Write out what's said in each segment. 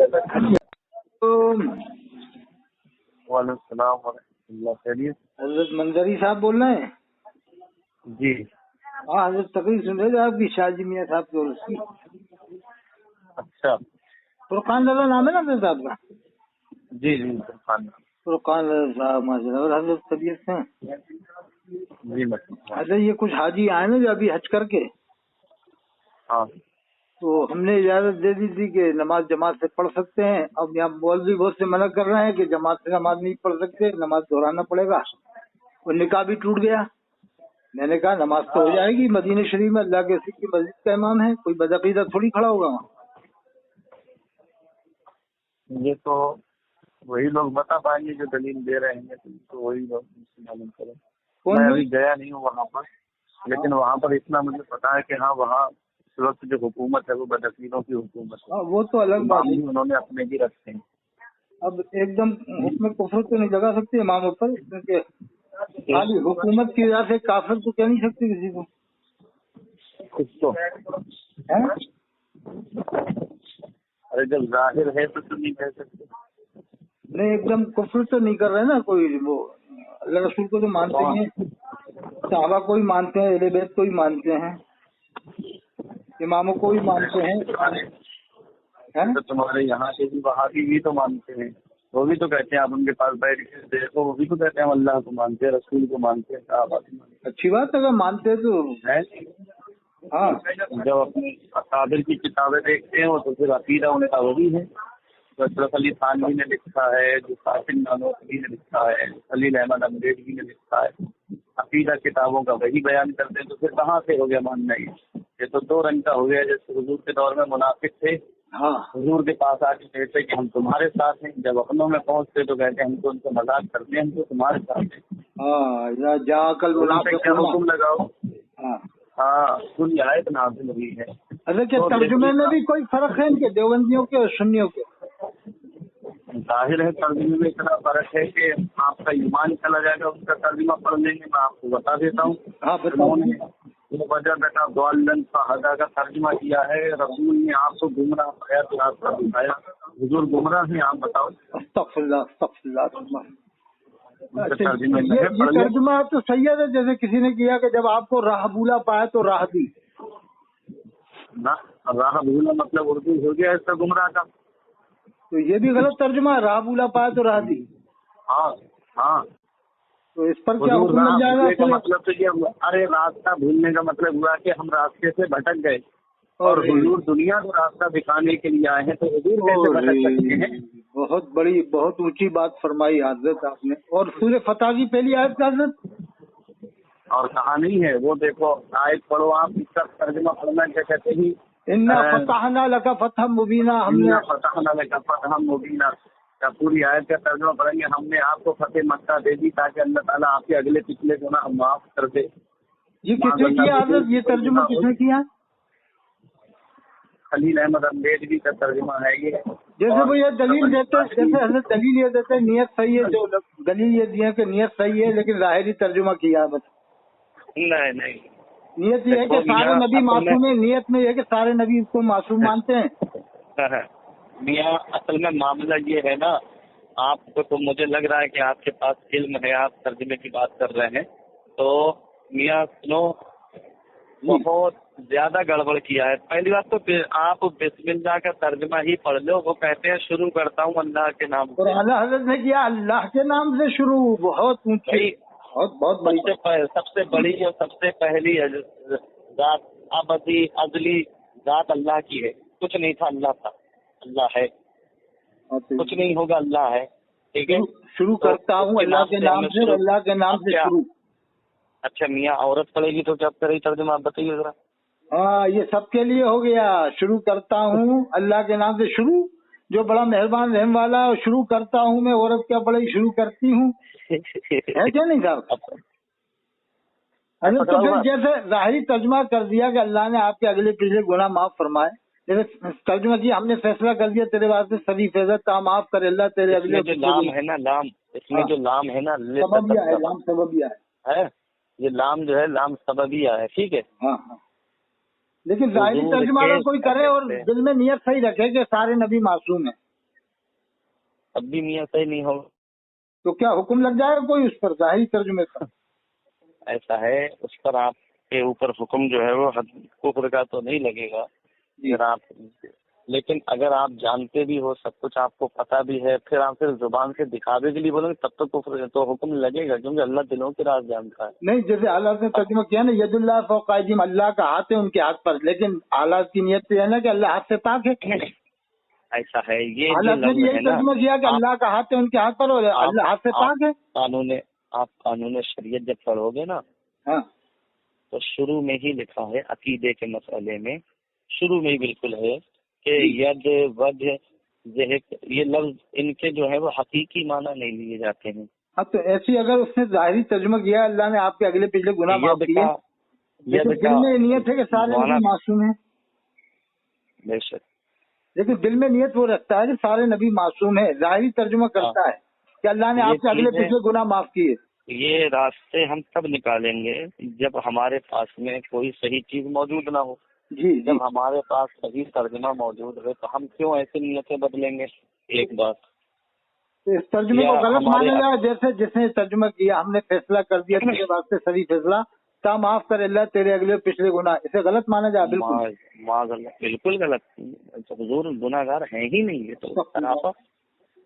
وعلیکم السلام ورحمۃ اللہ. خیریت؟ حضرت منظری صاحب بول رہے ہیں؟ جی ہاں حضرت تقریر سن رہے تھے آپ کی شاہ جی میاں صاحب کی اور اس کی. اچھا. فرقان رضا نام ہے نا حضرت صاحب کا؟ جی جی فرقان رضا صاحب ماشاء اللہ. اور حضرت طبیعت سے جی حضرت یہ کچھ حاجی آئے نا جو ابھی حج کر کے، ہاں تو ہم نے اجازت دے دی تھی کہ نماز جماعت سے پڑھ سکتے ہیں. اب یہاں مولوی بہت سے منع کر رہے ہیں کہ جماعت سے نماز نہیں پڑھ سکتے، نماز دہرانا پڑے گا. اور نکاح بھی ٹوٹ گیا. میں نے کہا نماز تو ہو جائے گی، مدینہ شریف میں اللہ کے رسول کی مسجد کا امام ہے، کوئی بدعقیدہ تھوڑی کھڑا ہوگا وہاں. یہ تو وہی لوگ بتا پائیں گے جو دلیل دے رہے ہیں، تو وہی لوگ معلوم کریں. میں ابھی گیا نہیں ہوں وہاں پر، لیکن وہاں پر اتنا مجھے پتا ہے کہ ہاں وہاں اس وقت جو حکومت ہے وہ بدعقیدوں کی حکومت ہے. وہ تو الگ بات ہے. انہوں نے اپنے بھی رکھے ہیں. اب ایک دم حکم کفر تو نہیں لگا سکتے اماموں پر، کیونکہ خالی حکومت کی وجہ سے کافر تو کہہ نہیں سکتے کسی کو. کچھ تو ارے جب ظاہر ہے تو نہیں کہہ سکتے. نہیں ایک دم کفر تو نہیں کر رہے نا کوئی. وہ اللہ رسول کو تو مانتے ہیں، صحابہ کو بھی مانتے ہیں، اہل بیت کو بھی مانتے ہیں، اماموں کو بھی مانتے ہیں. تمہارے یہاں کے بھی وہابی بھی تو مانتے ہیں، وہ بھی تو کہتے ہیں آپ ان کے پاس بیٹھ کے دیکھو، وہ بھی تو کہتے ہیں ہم اللہ کو مانتے ہیں، رسول کو مانتے ہیں، صحابہ کو مانتے ہیں. اچھی بات اگر مانتے ہیں تو ہاں. جب اپنی اکابر کی کتابیں دیکھتے ہیں وہ تو پھر عقیدہ ان کا وہی ہے. اشرف علی تھانوی نے لکھا ہے، جو قاسم نانوتوی نے لکھا ہے، خلیل احمد اندیشی نے لکھا ہے، عقیدہ کتابوں کا وہی بیان کرتے ہیں. تو پھر کہاں سے ہو گیا ماننا؟ یہ تو دو رنگ کا ہو گیا. جیسے حضور کے دور میں منافق تھے، حضور کے پاس آ کے کہتے کہ ہم تمہارے ساتھ ہیں، جب اپنوں میں پہنچتے تو کہتے ہم تو ان سے مذاق کرتے ہیں، ہم تو تمہارے ساتھ ہیں. جا کل کیا حکم لگاؤ. ہاں پوری آیت نازل ہوئی ہے. کیا ترجمے میں بھی کوئی فرق ہے ان کے دیوبندیوں کے اور سنیوں کے؟ ظاہر ہے ترجمے میں اتنا فرق ہے کہ آپ کا ایمان چلا جائے گا. اس کا ترجمہ پڑھ لیں گے، میں آپ کو بتا دیتا ہوں. انہوں نے وجہ بیٹا دعالن فہدا کا ترجمہ کیا ہے. رسول نے آپ کو گمراہ راستہ دکھایا. حضور گمراہ ہیں، آپ بتاؤ. استغفر اللہ استغفر اللہ. یہ ترجمہ تو صحیح ہے. جیسے کسی نے کیا کہ جب آپ کو راہ بولا پایا تو راہ دی. راہ بھولا مطلب اردو ہو گیا اس کا گمراہ کا. تو یہ بھی غلط ترجمہ ہے، راہ بولا پایا تو راہ دی. ہاں ہاں. تو اس پر کیا حکم مل جائے گا؟ مطلب تو یہ ارے راستہ بھولنے کا مطلب ہوا کہ ہم راستے سے بھٹک گئے اور حضور دنیا کو راستہ دکھانے کے لیے آئے ہیں، تو حضور کیسے بھٹک سکتے ہیں؟ بہت بڑی بہت اونچی بات فرمائی حضرت آپ نے. اور سورہ فتح کی پہلی آیت کا حضرت اور کہا نہیں ہے وہ دیکھو آیت پڑھو آپ. اس کا ترجمہ پڑھنا کیا کہتے ہیں؟ انا فتحنا لک فتحا مبینا. ہم نے فتحنا لک فتحا مبینا کا پوری آیت کا ترجمہ پڑھیں گے. ہم نے آپ کو فتح مکہ دے دی تاکہ اللہ تعالیٰ آپ کے اگلے پچھلے گناہ معاف کر دے. یہ کس نے کیا حضرت؟ یہ ترجمہ کس نے کیا؟ خلیل احمد اندیشی کا ترجمہ ہے یہ. جیسے وہ یہ دلیل دیتے، جیسے حضرت دلیل یہ دیتے نیت صحیح ہے، جو دلیل یہ دی ہے کہ نیت صحیح ہے لیکن ظاہری ترجمہ کیا بس. نہیں نیت یہ ہے کہ سارے نبی معصوم ہیں. نیت میں یہ ہے کہ سارے نبی اس کو معصوم مانتے ہیں. میاں اصل میں معاملہ یہ ہے نا، آپ کو تو مجھے لگ رہا ہے کہ آپ کے پاس علم ہے، آپ ترجمے کی بات کر رہے ہیں. تو میاں سنو، بہت زیادہ گڑبڑ کیا ہے. پہلی بات تو آپ بسم اللہ کا ترجمہ ہی پڑھ لو. وہ کہتے ہیں شروع کرتا ہوں اللہ کے نام سے. اور اعلیٰ حضرت نے کیا اللہ کے نام سے شروع. بہت اونچی، بہت بڑی، سب سے بڑی اور سب سے پہلی ذات ابدی ازلی ذات اللہ کی ہے. کچھ نہیں تھا اللہ تھا، اللہ ہے. کچھ نہیں ہوگا اللہ ہے. ٹھیک ہے، شروع کرتا ہوں اللہ کے نام سے، اللہ کے نام سے شروع. اچھا میاں عورت پڑے گی تو کیا کرے ترجمہ آپ بتائیے ذرا. ہاں یہ سب کے لیے ہو گیا. شروع کرتا ہوں اللہ کے نام سے شروع، جو بڑا مہربان رحم والا ہے. شروع کرتا ہوں میں عورت کیا پڑے شروع کرتی ہوں، ہے کیا نہیں صاحب؟ تو پھر جیسے ظاہری ترجمہ کر دیا کہ اللہ نے آپ کے اگلے پچھلے گناہ معاف فرمائے. جیسے ترجمہ کیا ہم نے فیصلہ کر دیا تیرے واسطے سبھی فیضت تا معاف کرے اللہ تیرے اگلے. جو لام ہے نا، لام اس میں جو لام ہے نا، سببیہ ہے، لام سببیہ ہے. یہ لام جو ہے لام سببیہ ہے. ٹھیک ہے. ہاں ہاں. لیکن ظاہری ترجمہ اگر کوئی کرے اور دل میں نیت صحیح رکھے کہ سارے نبی معصوم ہیں، तब भी मियाँ सही नहीं हो। तो क्या हुक्म लग जाएगा कोई उस पर ज़ाहिरी तर्जुमे का? ऐसा है, उस पर आपके ऊपर हुक्म जो है वो हद कुफ्र का तो नहीं लगेगा अगर आप, लेकिन अगर आप जानते भी हो, सब कुछ आपको पता भी है, फिर आप सिर्फ जुबान से दिखावे के लिए बोलेंगे तब तो कुफ्र, तो हुक्म लगेगा, क्योंकि अल्लाह दिलों के राज जानता है। नहीं, जैसे अल्लाह ने तर्जुमा किया ना, यदुल्लाह फौक़ अयदीहिम, अल्लाह का हाथ है उनके हाथ पर, लेकिन आला की नियत तो है ना कि अल्लाह हाथ से पाक है। ऐसा है, ये जो अल्लाह ने लफ्ज यही है ना, तर्जुमा किया कि अल्लाह का हाथ है उनके हाथ पर और अल्लाह हाथ से पाक है। आप कानून शरीयत जब पढ़ोगे ना, हाँ, तो शुरू में ही लिखा है अकीदे के मसले में, शुरू में ही बिल्कुल है कि यद वद ज़हक, ये लफ्ज इनके जो है वो हकीकी माना नहीं लिए जाते हैं। हाँ, तो ऐसी अगर उसने ज़ाहिरी तर्जुमा किया, अल्लाह ने आपके अगले पिछले गुनाह माफ किए, लेकिन दिल में नियत है कि सारे नबी मासूम हैं। बेशक, लेकिन दिल में नियत वो रखता है कि सारे नबी मासूम है, ज़ाहिरी तर्जुमा करता है कि अल्लाह ने आपके अगले पिछले गुनाह माफ किए। ये रास्ते हम तब निकालेंगे जब हमारे पास में कोई सही चीज मौजूद ना हो। जी, जब हमारे पास सही तर्जुमा मौजूद है तो हम क्यों ऐसी नियतें बदलेंगे। एक बात, इस तर्जुमे को गलत माना जाए, जैसे जिसने तर्जुमा किया, हमने फैसला कर दिया तेरे वास्ते सही फैसला, ता माफ कर अल्लाह तेरे अगले पिछले गुनाह, इसे गलत माना जाए? बिल्कुल गलत, हुजूर गुनाहगार है ही नहीं, ये तो।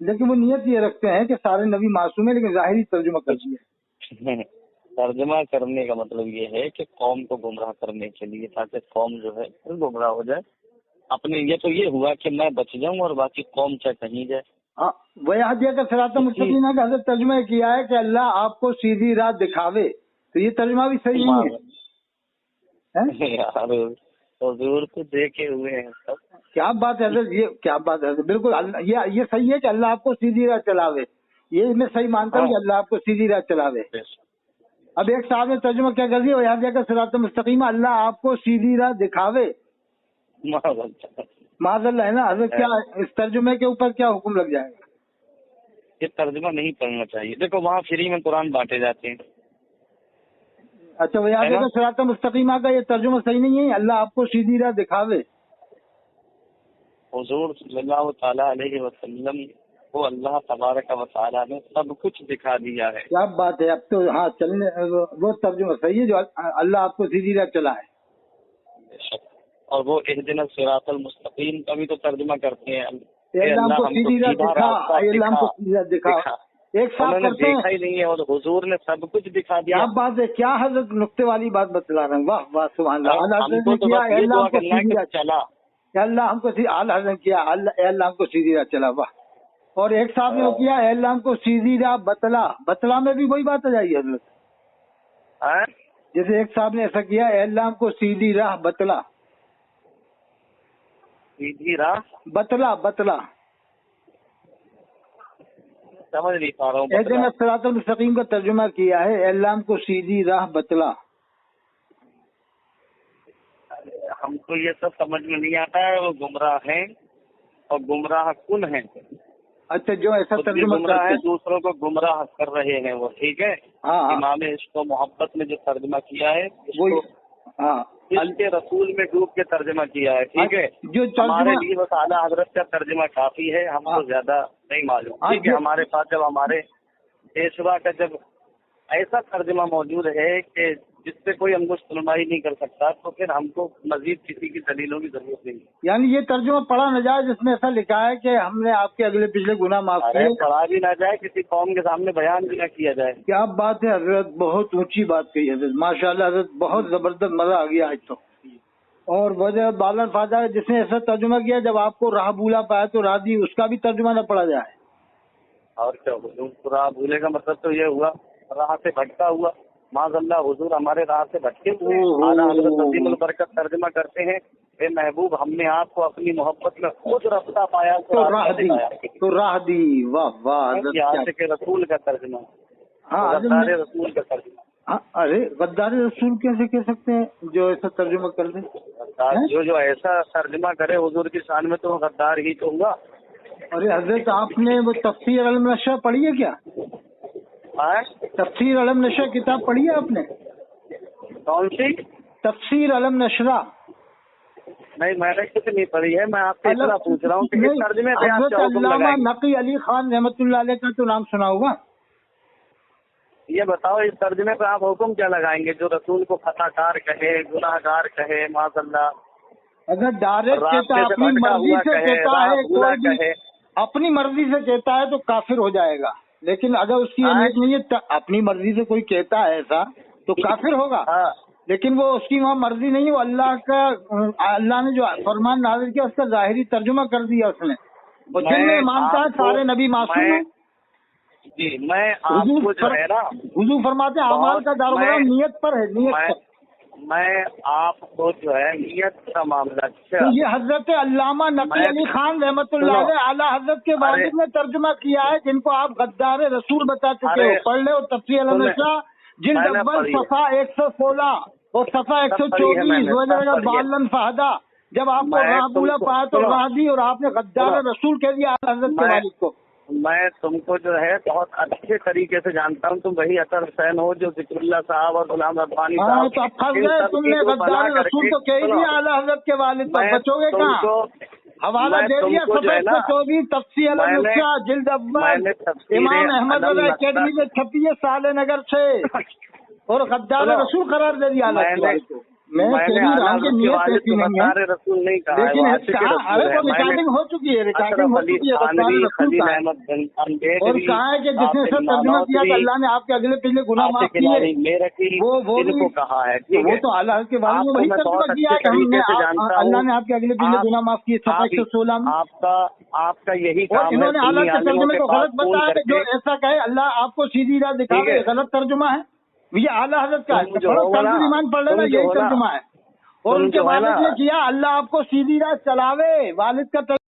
लेकिन वो नियत ये रखते हैं कि सारे नबी मासूम है, लेकिन ज़ाहिरी तर्जुमा करती है। तर्जुमा करने का मतलब ये है कि कौम को गुमराह करने के लिए, ताकि कौम जो है गुमराह हो जाए अपने। ये तो ये हुआ कि मैं बच जाऊं और बाकी कौम चाहे कहीं जाए। हाँ, वही हदिया का सिरातुल मुस्तकीम का हजरत तर्जुमा किया है कि अल्लाह आपको सीधी राह दिखावे, तो ये तर्जुमा भी सही नहीं है यार, हुजूर तो देखे हुए हैं सब। क्या बात है हजरत, ये क्या बात है? बिल्कुल ये सही है कि अल्लाह आपको सीधी राह चलावे, ये मैं सही मानता हूँ कि अल्लाह आपको सीधी राह चलावे। अब एक साहब ने तर्जुमा क्या कर दिया, वही हदिया का सिरातुल मुस्तकीम, अल्लाह आपको सीधी राह दिखावे, माज़अल्लाह है ना हजरत। क्या इस तर्जुमे के ऊपर क्या हुक्म लग जाएगा? ये तर्जुमा नहीं पढ़ना चाहिए। देखो वहाँ फ्री में कुरान बांटे जाते हैं। अच्छा, वही आगे का सिरातुल मुस्तकीम का ये तर्जुमा सही नहीं है, अल्लाह आपको सीधी राह दिखावे। हुजूर सल्लल्लाहु तआला अलैहि वसल्लम को अल्लाह तबारक व तआला ने सब कुछ दिखा दिया है। क्या बात है, अब तो हाँ चलने वो तर्जुमा सही है जो अल्लाह आपको सीधी राह चला है। और वो इहदिना सिरातल मुस्तकीम का भी तो तर्जुमा करते हैं, अल्लाह हमको सीधी राह दिखा, अल्लाह हमको सीधी राह दिखा। एक साथ करते हैं, देखा ही नहीं है और हुजूर ने सब कुछ दिखा दिया। क्या बात है, क्या हजरत नुक्ते वाली बात बतला रहे हैं, वाह वाह सुभान अल्लाह। अल्लाह हमको सीधी राह चला, अल्लाह हमको आला हजरत किया, अल्लाह हमको सीधी राह चला, वाह। और एक साहब ने किया, अल्लाह हमको सीधी राह बतला, बतला में भी वही बात आ जाएगी हजरत। जैसे एक साहब ने ऐसा किया, अल्लाह हमको सीधी राह बतला, सीधी राह बतला बतला, समझ नहीं पा रहा हूँ। सिरातुल मुस्तकीम का तर्जुमा किया है, अल्लाह हमको सीधी राह बतला। हमको ये सब समझ में नहीं आता है, वो गुमराह हैं और गुमराह कुन हैं। अच्छा, जो ऐसा तर्जुमा गुमराह है, दूसरों को गुमराह कर रहे हैं वो, ठीक है। इमाम इसको मोहब्बत में जो तर्जुमा किया है वो, इसके रसूल में डूब के तर्जुमा किया है, ठीक है। जो हमारे लिए बस आला हजरत का तर्जुमा काफी है, हमको ज्यादा नहीं मालूम, ठीक है। हमारे पास जब हमारे पेशवा का जब ऐसा तर्जुमा मौजूद है कि जिससे कोई हमको सुनवाई नहीं कर सकता, तो फिर हमको मजीद किसी की दलीलों की जरूरत नहीं। यानी ये तर्जुमा पढ़ा न जाए जिसमें ऐसा लिखा है कि हमने आपके अगले पिछले गुनाह माफ किए, पढ़ा भी ना जाए, किसी कौम के सामने बयान भी ना किया जाए। क्या बात है हजरत, बहुत ऊंची बात कही हजरत, माशाल्लाह हजरत, बहुत जबरदस्त, मजा आ गया आज तो। और वजह बालन फाजा जिसने ऐसा तर्जुमा किया, जब आपको राह भूला पाया तो राह दी, उसका भी तर्जुमा न पढ़ा जाए। और क्या, राह भूले का मतलब तो ये हुआ राह से भटका हुआ, माज़अल्लाह हुजूर हमारे राह से भटके हुए। आला हज़रत नज़ीमुल बरकत तर्जुमा करते हैं, ए महबूब हमने आपको अपनी मोहब्बत में खुद रफ्ता पाया तो राह दी, वाह वाह। यहाँ के रसूल का तर्जुमा, गद्दार रसूल का तर्जुमा। अरे गद्दार रसूल कैसे कह सकते हैं जो ऐसा तर्जुमा कर दे? जो ऐसा तर्जुमा करे हुजूर की शान में, तो गद्दार ही तो हुआ। अरे हजरत, आपने वो तफसीर अलम नशा पढ़ी है क्या? तफसीर अलम नशा किताब पढ़ी है आपने? कौन सी? तफसीर अलम नशरा। नहीं, मैंने कुछ नहीं पढ़ी है, मैं आपसे इतना पूछ रहा हूँ कि इस तर्जुमे पे आप क्या हुक्म अल्लामा लगाएंगे? नकी अली खान रहमतुल्लाह अलैह का तो नाम सुना होगा। ये बताओ इस तर्जुमे पे आप हुक्म क्या लगाएंगे? जो रसूल को खताकार कहे, गुनाहगार कहे, माज़अल्लाह, अगर डायरेक्ट कहता है, अपनी मर्जी से कहता है, कोई भी अपनी मर्जी से कहता है तो काफिर हो जाएगा। लेकिन अगर उसकी अहमियत नहीं है, अपनी मर्जी से कोई कहता है ऐसा तो काफिर होगा। लेकिन वो उसकी वहाँ मर्जी नहीं है, वो अल्लाह ने जो फरमान नाज़िल किया उसका ज़ाहिरी तर्जुमा कर दिया उसने। और जिन में मानता है सारे नबी मासूम हैं। जी, मैं आपको जो है ना, हुजूर फरमाते हैं अमाल का दारोमदार नियत पर है, नियत पर। मैं आपको जो है नियत का मामला, तो ये हजरत अल्लामा नकी अली खान रहमतुल्लाह अलैह आला हजरत के वालिद ने तर्जुमा किया है, जिनको आप गद्दार रसूल बता चुके हो। पढ़ ले तफसीर अल-नशा जिल्द अव्वल सफा 116 और सफा 124 वजह बालन फहदा। जब आपको राहबुला पाया तो राहदी और आपने गद्दार रसूल कह दिया आला हजरत के वालिद को। मैं तुमको जो है बहुत अच्छे तरीके से जानता हूँ, तुम वही असर हुसैन हो जो जिक्रुल्लाह साहब और गुलाम रब्बानी साहब। तो अब फंस गए तुमने, गद्दार रसूल तो कह दिया आला हजरत के वालिद पर, बचोगे कहाँ? हवाला दे दिया सफा 124 तफसीर अल-नशा जिल्द अव्वल इमाम अहमद रज़ा अकेडमी में छपी है साले नगर से, और गद्दार रसूल करार दे दिया आला के वालिद को। मैं कह रहा हूँ कि नियत ऐसी नहीं है, रसूल नहीं कहा, लेकिन अरे तो रिकॉर्डिंग हो चुकी है, रिकॉर्डिंग हो चुकी है। और कहा है कि जिसने सब तर्जुमा किया कि अल्लाह ने आपके अगले पिछले गुनाह माफ किए, वो भी कहा है। वो तो अल्लाह के बारे में वही तर्जुमा किया कि हमने अल्लाह ने आपके अगले पिछले गुनाह माफ किए। 116 में आपका यही काम है। इन्होंने अल्लाह के तर्जुमे को गलत बताया कि जो ऐसा कहे अल्लाह आपको सीधी राह दिखावे, गलत तर्जुमा है। ये आला हजरत का है, ईमान पढ़ लेना, यही तर्जुमा है। और उनके वालिद ने किया अल्लाह आपको सीधी राह चलावे, वालिद का